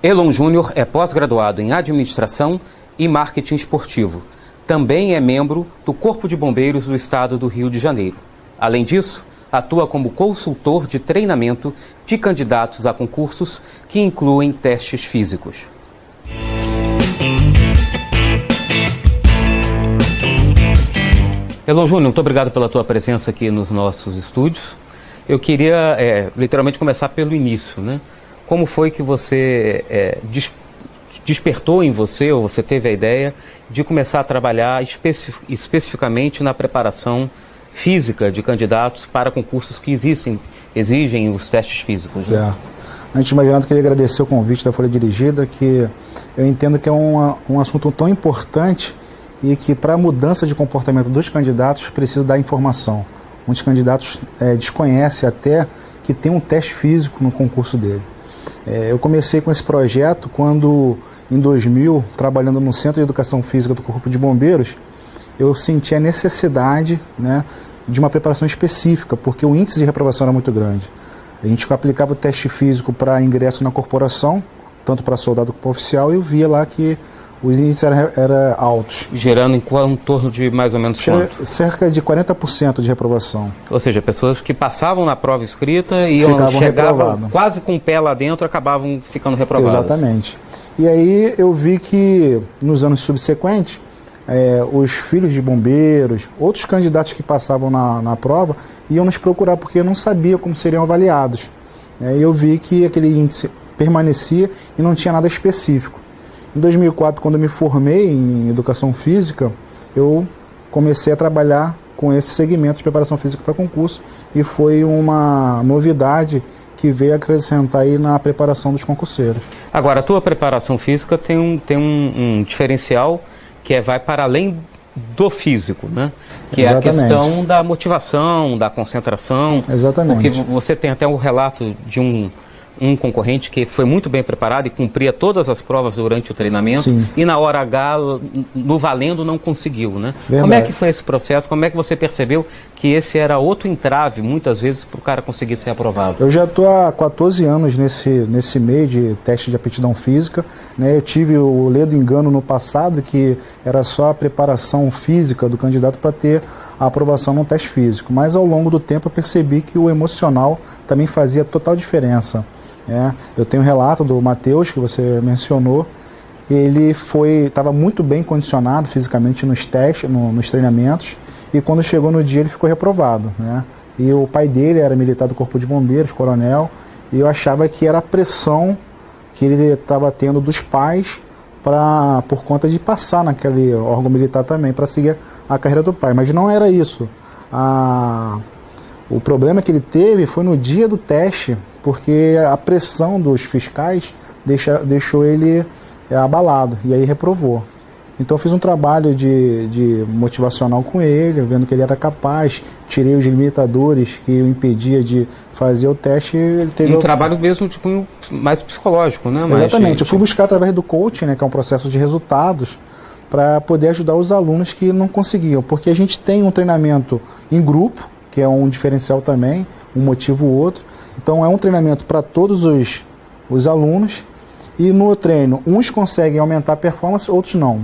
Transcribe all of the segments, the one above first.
Elon Júnior é pós-graduado em Administração e Marketing Esportivo. Também é membro do Corpo de Bombeiros do Estado do Rio de Janeiro. Além disso, atua como consultor de treinamento de candidatos a concursos que incluem testes físicos. Elon Júnior, muito obrigado pela tua presença aqui nos nossos estúdios. Eu queria literalmente começar pelo início, né? Como foi que você despertou em você, ou você teve a ideia de começar a trabalhar especificamente na preparação física de candidatos para concursos que exigem os testes físicos? Certo. Né? Antes de mais nada, eu queria agradecer o convite da Folha Dirigida, que eu entendo que é um assunto tão importante e que para a mudança de comportamento dos candidatos precisa dar informação. Muitos candidatos desconhecem até que tem um teste físico no concurso dele. Eu comecei com esse projeto quando, em 2000, trabalhando no Centro de Educação Física do Corpo de Bombeiros, eu senti a necessidade, né, de uma preparação específica, porque o índice de reprovação era muito grande. A gente aplicava o teste físico para ingresso na corporação, tanto para soldado como para oficial, e eu via lá que os índices eram altos. Gerando em torno de mais ou menos quanto? Cerca de 40% de reprovação. Ou seja, pessoas que passavam na prova escrita e chegavam quase com o pé lá dentro, acabavam ficando reprovadas. Exatamente. E aí eu vi que nos anos subsequentes, os filhos de bombeiros, outros candidatos que passavam na prova, iam nos procurar porque eu não sabia como seriam avaliados. E eu vi que aquele índice permanecia e não tinha nada específico. Em 2004, quando eu me formei em Educação Física, eu comecei a trabalhar com esse segmento de preparação física para concurso e foi uma novidade que veio acrescentar aí na preparação dos concurseiros. Agora, a tua preparação física tem um diferencial que vai para além do físico, né? Que Exatamente. É a questão da motivação, da concentração. Exatamente. Porque você tem até um relato de um concorrente que foi muito bem preparado e cumpria todas as provas durante o treinamento. Sim. E na hora H, no valendo, não conseguiu, né? Verdade. Como é que foi esse processo? Como é que você percebeu que esse era outro entrave, muitas vezes, para o cara conseguir ser aprovado? Eu já estou há 14 anos nesse meio de teste de aptidão física, né? Eu tive o ledo engano no passado, que era só a preparação física do candidato para ter a aprovação no teste físico. Mas ao longo do tempo eu percebi que o emocional também fazia total diferença. Eu tenho um relato do Matheus, que você mencionou. Ele estava muito bem condicionado fisicamente nos testes, nos treinamentos, e quando chegou no dia ele ficou reprovado, né? E o pai dele era militar do Corpo de Bombeiros, coronel, e eu achava que era a pressão que ele estava tendo dos pais por conta de passar naquele órgão militar também, para seguir a carreira do pai. Mas não era isso. O problema que ele teve foi no dia do teste, porque a pressão dos fiscais deixou ele abalado, e aí reprovou. Então eu fiz um trabalho de motivacional com ele, vendo que ele era capaz, tirei os limitadores que o impedia de fazer o teste. Ele teve trabalho mesmo de cunho mais psicológico, né? Exatamente, eu fui buscar através do coaching, né, que é um processo de resultados, para poder ajudar os alunos que não conseguiam, porque a gente tem um treinamento em grupo, que é um diferencial também, um motivo ou outro. Então é um treinamento para todos os alunos, e no treino uns conseguem aumentar a performance, outros não.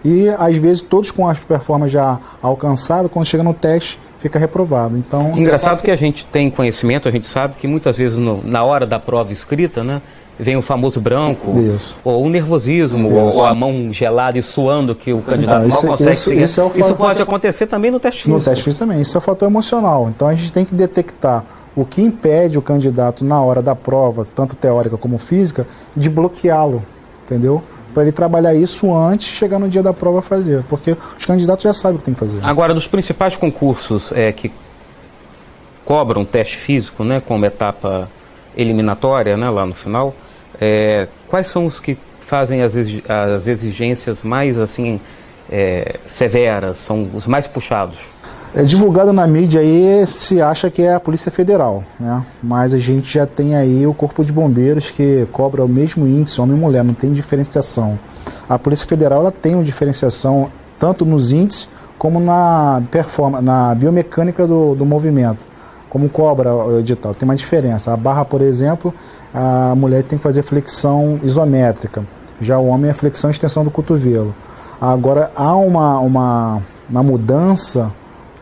E às vezes todos com a performance já alcançada, quando chega no teste, fica reprovado. Então, engraçado que a gente tem conhecimento, a gente sabe que muitas vezes na hora da prova escrita, né, vem o famoso branco, isso, ou o nervosismo, isso, ou a mão gelada e suando que o candidato não consegue seguir. Isso pode acontecer também no teste físico. No teste físico também, isso é o fator emocional. Então a gente tem que detectar o que impede o candidato na hora da prova, tanto teórica como física, de bloqueá-lo, entendeu? Para ele trabalhar isso antes de chegar no dia da prova fazer, porque os candidatos já sabem o que tem que fazer. Agora, dos principais concursos que cobram teste físico, né, como etapa eliminatória, né, lá no final, quais são os que fazem as exigências mais assim severas, são os mais puxados? Divulgado na mídia aí se acha que é a Polícia Federal, né? Mas a gente já tem aí o Corpo de Bombeiros que cobra o mesmo índice, homem e mulher, não tem diferenciação. A Polícia Federal ela tem uma diferenciação tanto nos índices como na performance, na biomecânica do movimento. Como cobra o edital, tem uma diferença. A barra, por exemplo, a mulher tem que fazer flexão isométrica, já o homem é flexão e extensão do cotovelo. Agora, há uma mudança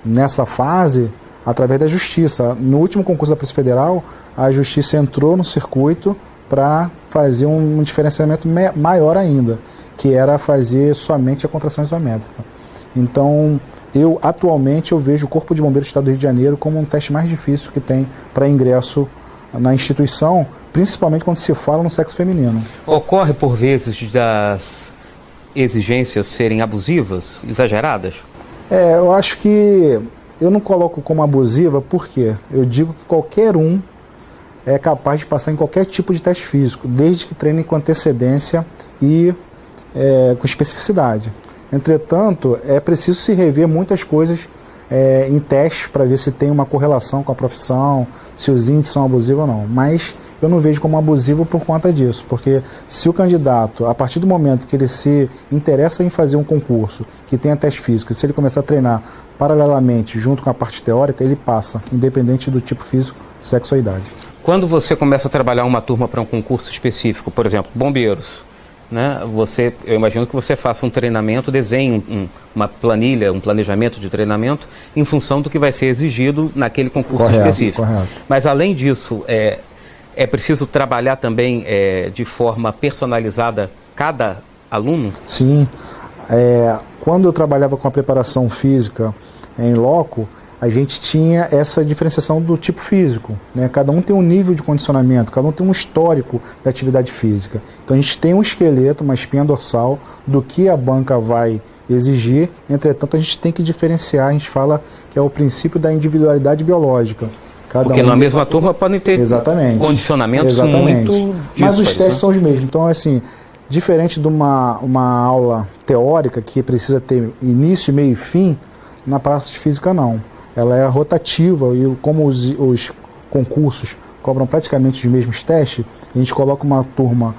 nessa fase através da Justiça. No último concurso da Polícia Federal, a Justiça entrou no circuito para fazer um diferenciamento maior ainda, que era fazer somente a contração isométrica. Então, atualmente eu vejo o Corpo de Bombeiros do Estado do Rio de Janeiro como um teste mais difícil que tem para ingresso na instituição, principalmente quando se fala no sexo feminino. Ocorre por vezes das exigências serem abusivas, exageradas? Eu acho que eu não coloco como abusiva, porque eu digo que qualquer um é capaz de passar em qualquer tipo de teste físico, desde que treine com antecedência e com especificidade. Entretanto, é preciso se rever muitas coisas em testes para ver se tem uma correlação com a profissão, se os índices são abusivos ou não. Mas eu não vejo como abusivo por conta disso, porque se o candidato, a partir do momento que ele se interessa em fazer um concurso que tenha teste físico, se ele começar a treinar paralelamente junto com a parte teórica, ele passa, independente do tipo físico, sexo ou idade. Quando você começa a trabalhar uma turma para um concurso específico, por exemplo, bombeiros, né? Eu imagino que você faça um treinamento, desenhe uma planilha, um planejamento de treinamento em função do que vai ser exigido naquele concurso específico. Correto. Mas além disso, é preciso trabalhar também de forma personalizada cada aluno? Sim. Quando eu trabalhava com a preparação física em loco, a gente tinha essa diferenciação do tipo físico, né? Cada um tem um nível de condicionamento, cada um tem um histórico da atividade física. Então a gente tem um esqueleto, uma espinha dorsal do que a banca vai exigir, entretanto a gente tem que diferenciar, a gente fala que é o princípio da individualidade biológica. Porque na mesma turma podem ter condicionamentos muito díspares, mas os testes são os mesmos. Então, assim, diferente de uma aula teórica que precisa ter início, meio e fim, na parte física não. Ela é rotativa e como os concursos cobram praticamente os mesmos testes, a gente coloca uma turma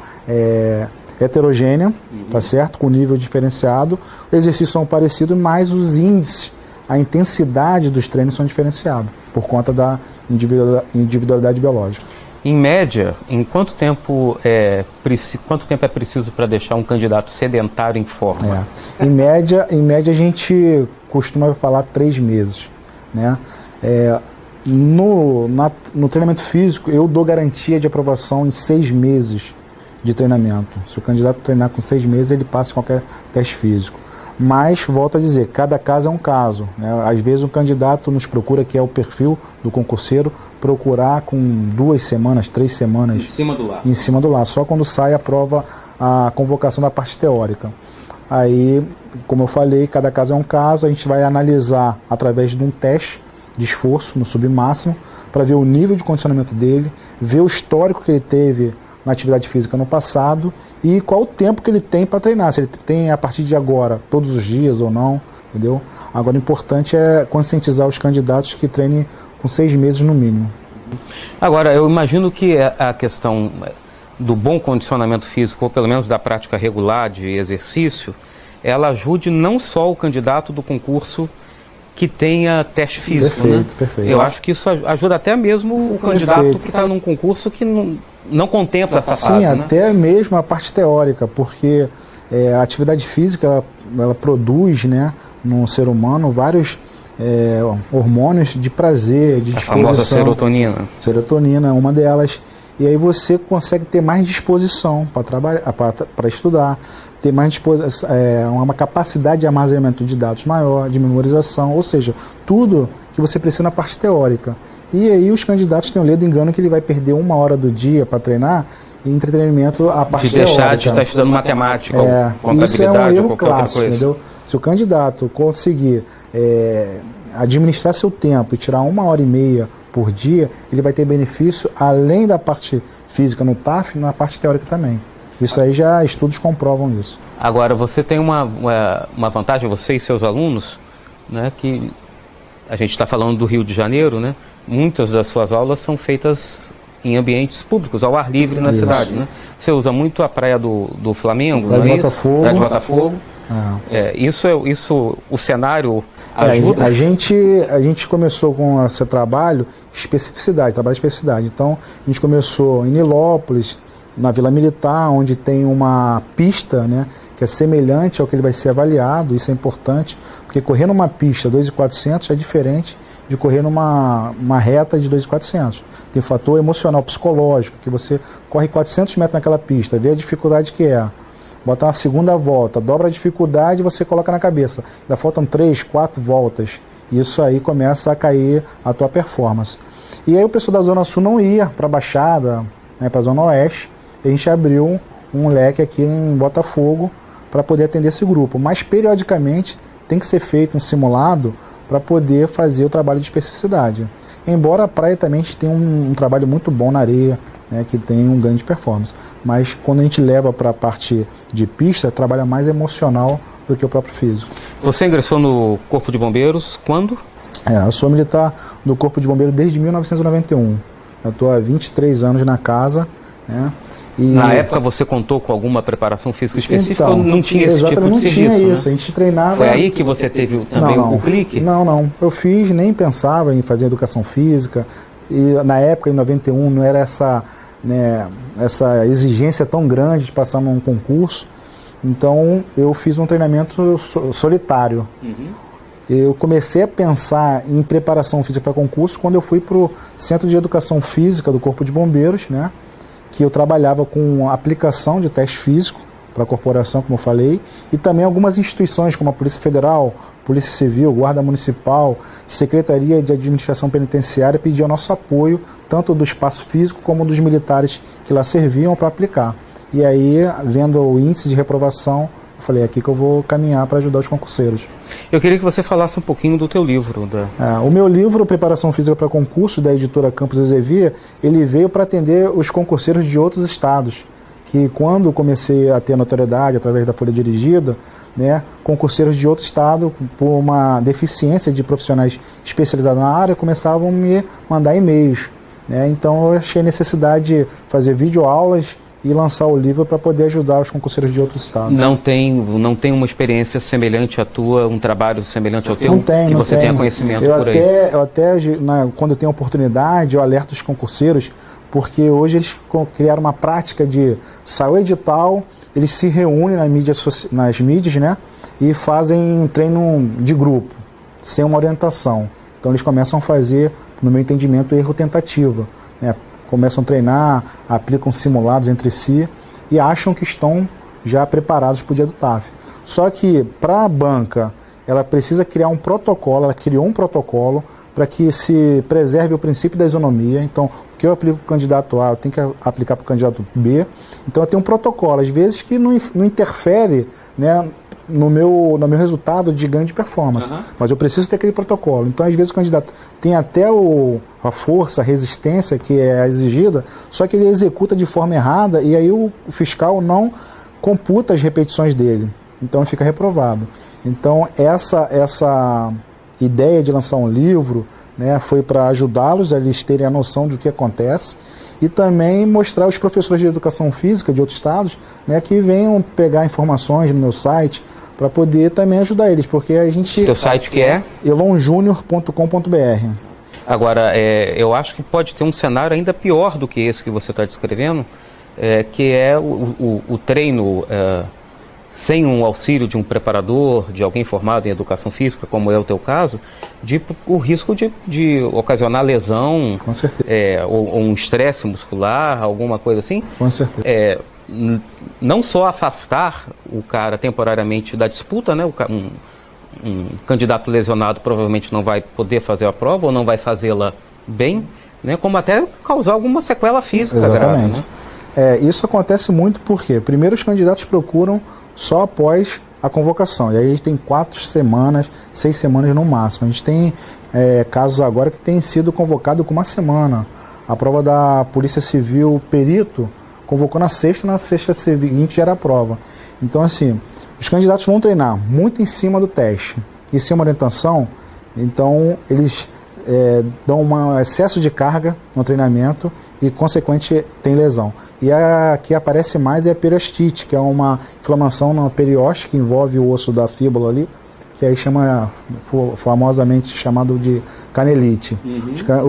heterogênea, tá certo? Com nível diferenciado, os exercícios são parecidos, mas os índices, a intensidade dos treinos são diferenciados, por conta da individualidade biológica. Em média, em quanto tempo é preciso para deixar um candidato sedentário em forma? Em média a gente costuma falar 3 meses. Né? No treinamento físico, eu dou garantia de aprovação em 6 meses de treinamento. Se o candidato treinar com 6 meses, ele passa em qualquer teste físico. Mas, volto a dizer, cada caso é um caso, né? Às vezes o candidato nos procura, que é o perfil do concurseiro, procurar com 2 semanas, 3 semanas em cima do laço, só quando sai a convocação da parte teórica. Aí, como eu falei, cada caso é um caso, a gente vai analisar através de um teste de esforço no submáximo, para ver o nível de condicionamento dele, ver o histórico que ele teve na atividade física no passado e qual o tempo que ele tem para treinar, se ele tem a partir de agora, todos os dias ou não, entendeu? Agora o importante é conscientizar os candidatos que treinem com 6 meses no mínimo. Agora, eu imagino que a questão do bom condicionamento físico, ou pelo menos da prática regular de exercício, ela ajude não só o candidato do concurso que tenha teste físico, Perfeito. Eu acho que isso ajuda até mesmo o candidato que está num concurso que não contempla essa fase. Sim, até mesmo a parte teórica, porque a atividade física ela produz, né, no ser humano vários hormônios de prazer, de disposição. A famosa serotonina. Serotonina é uma delas. E aí você consegue ter mais disposição para trabalhar, para estudar, ter mais disposição, uma capacidade de armazenamento de dados maior, de memorização, ou seja, tudo que você precisa na parte teórica. E aí os candidatos têm o ledo engano que ele vai perder 1 hora do dia para treinar e entretenimento a parte teórica. De deixar de estar estudando matemática, contabilidade, isso é um erro ou qualquer clássico, outra coisa. Entendeu? Se o candidato conseguir administrar seu tempo e tirar 1h30 por dia, ele vai ter benefício além da parte física no TAF, na parte teórica também. Isso aí já estudos comprovam isso. Agora, você tem uma vantagem, você e seus alunos, né, que a gente está falando do Rio de Janeiro, né? Muitas das suas aulas são feitas em ambientes públicos, ao ar livre na cidade, né? Você usa muito a praia do Flamengo, Praia de Botafogo. Praia de Botafogo. O cenário Ajuda? A gente começou com esse trabalho trabalho de especificidade. Então, a gente começou em Nilópolis, na Vila Militar, onde tem uma pista, né, que é semelhante ao que ele vai ser avaliado. Isso é importante, porque correr numa pista 2.400 é diferente de correr numa reta de 2.400. Tem o fator emocional, psicológico, que você corre 400 metros naquela pista, vê a dificuldade que é. Bota uma segunda volta, dobra a dificuldade e você coloca na cabeça. Ainda faltam 3, 4 voltas. Isso aí começa a cair a tua performance. E aí o pessoal da Zona Sul não ia para a Baixada, né, para a Zona Oeste. E a gente abriu um leque aqui em Botafogo para poder atender esse grupo. Mas periodicamente tem que ser feito um simulado para poder fazer o trabalho de especificidade. Embora a praia também tenha um trabalho muito bom na areia, né, que tem um ganho de performance. Mas quando a gente leva para a parte de pista, trabalha mais emocional do que o próprio físico. Você ingressou no Corpo de Bombeiros quando? Eu sou militar do Corpo de Bombeiros desde 1991. Eu estou há 23 anos na casa, né? E na época você contou com alguma preparação física específica ou não tinha esse tipo de não serviço? Não tinha isso, né? A gente treinava... Foi aí que você teve também o clique? Não. Eu fiz, nem pensava em fazer educação física. E na época, em 91, não era essa exigência tão grande de passar num concurso. Então, eu fiz um treinamento solitário. Uhum. Eu comecei a pensar em preparação física para concurso quando eu fui para o Centro de Educação Física do Corpo de Bombeiros, né? Que eu trabalhava com aplicação de teste físico para a corporação, como eu falei, e também algumas instituições como a Polícia Federal, Polícia Civil, Guarda Municipal, Secretaria de Administração Penitenciária pediam nosso apoio, tanto do espaço físico como dos militares que lá serviam para aplicar. E aí, vendo o índice de reprovação, eu falei, é aqui que eu vou caminhar para ajudar os concurseiros. Eu queria que você falasse um pouquinho do teu livro. O meu livro, Preparação Física para Concurso, da editora Campos Ezevia, ele veio para atender os concurseiros de outros estados, que quando comecei a ter notoriedade através da Folha Dirigida, né, concurseiros de outro estado, por uma deficiência de profissionais especializados na área, começavam a me mandar e-mails. Né, então eu achei necessidade de fazer videoaulas e lançar o livro para poder ajudar os concurseiros de outros estados. Não tem uma experiência semelhante à tua, um trabalho semelhante ao teu? Não tem, que você tenha conhecimento por aí? Quando eu tenho oportunidade, eu alerto os concurseiros, porque hoje eles criaram uma prática de sair o edital, eles se reúnem nas mídias, né, e fazem um treino de grupo, sem uma orientação. Então eles começam a fazer, no meu entendimento, erro tentativa, né? Começam a treinar, aplicam simulados entre si e acham que estão já preparados para o dia do TAF. Só que para a banca, ela precisa criar um protocolo, ela criou um protocolo para que se preserve o princípio da isonomia. Então, o que eu aplico para o candidato A, eu tenho que aplicar para o candidato B. Então, eu tenho um protocolo, às vezes, que não interfere, né, no meu resultado de ganho de performance. Uhum. Mas eu preciso ter aquele protocolo. Então, às vezes, o candidato tem até a força, a resistência que é exigida, só que ele executa de forma errada e aí o fiscal não computa as repetições dele. Então, ele fica reprovado. Então, essa ideia de lançar um livro, né, foi para ajudá-los a eles terem a noção do que acontece e também mostrar aos professores de educação física de outros estados, né, que venham pegar informações no meu site para poder também ajudar eles, porque a gente... Teu site que é? elonjunior.com.br. Agora, eu acho que pode ter um cenário ainda pior do que esse que você está descrevendo, que é o treino sem um auxílio de um preparador, de alguém formado em educação física, como é o teu caso, o risco de ocasionar lesão. Com certeza. Ou um estresse muscular, alguma coisa assim. Com certeza. Não só afastar o cara temporariamente da disputa, né? Um candidato lesionado provavelmente não vai poder fazer a prova ou não vai fazê-la bem, né? Como até causar alguma sequela física. Exatamente. Grave, né? Isso acontece muito porque, primeiro, os candidatos procuram só após a convocação. E aí a gente tem 4 semanas, 6 semanas no máximo. A gente tem casos agora que tem sido convocado com 1 semana. A prova da Polícia Civil perito convocou na sexta seguinte já era a prova. Então, assim, os candidatos vão treinar muito em cima do teste e sem uma orientação, então eles dão um excesso de carga no treinamento e, consequente, tem lesão. E a que aparece mais é a periostite, que é uma inflamação na periósteo que envolve o osso da fíbula ali, que aí chama, famosamente chamado de canelite.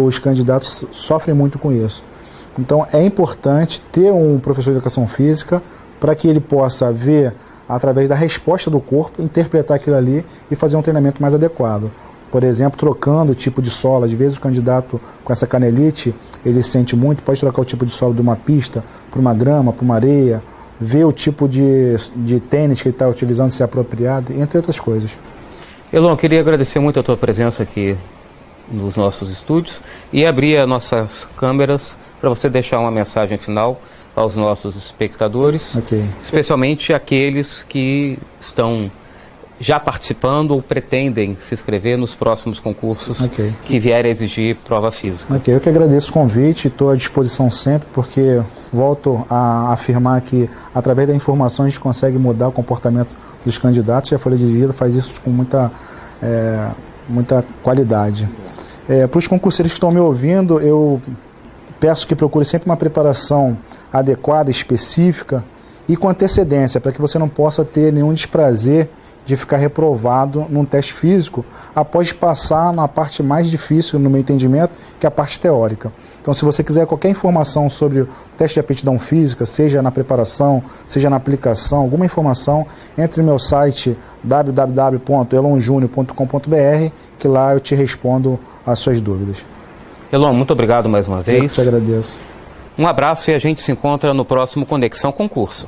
Os candidatos sofrem muito com isso. Então é importante ter um professor de educação física para que ele possa ver, através da resposta do corpo, interpretar aquilo ali e fazer um treinamento mais adequado. Por exemplo, trocando o tipo de solo. Às vezes o candidato com essa canelite, ele sente muito, pode trocar o tipo de solo de uma pista para uma grama, para uma areia, ver o tipo de tênis que ele está utilizando, se é apropriado, entre outras coisas. Elon, eu queria agradecer muito a tua presença aqui nos nossos estúdios e abrir as nossas câmeras para você deixar uma mensagem final aos nossos espectadores, especialmente aqueles que estão já participando ou pretendem se inscrever nos próximos concursos que vierem a exigir prova física. Eu que agradeço o convite, estou à disposição sempre, porque volto a afirmar que através da informação a gente consegue mudar o comportamento dos candidatos e a Folha de Vida faz isso com muita qualidade. Para os concurseiros que estão me ouvindo, eu peço que procure sempre uma preparação adequada, específica e com antecedência, para que você não possa ter nenhum desprazer de ficar reprovado num teste físico após passar na parte mais difícil, no meu entendimento, que é a parte teórica. Então, se você quiser qualquer informação sobre o teste de aptidão física, seja na preparação, seja na aplicação, alguma informação, entre no meu site www.elonjunio.com.br, que lá eu te respondo as suas dúvidas. Elon, muito obrigado mais uma vez. Eu te agradeço. Um abraço e a gente se encontra no próximo Conexão Concurso.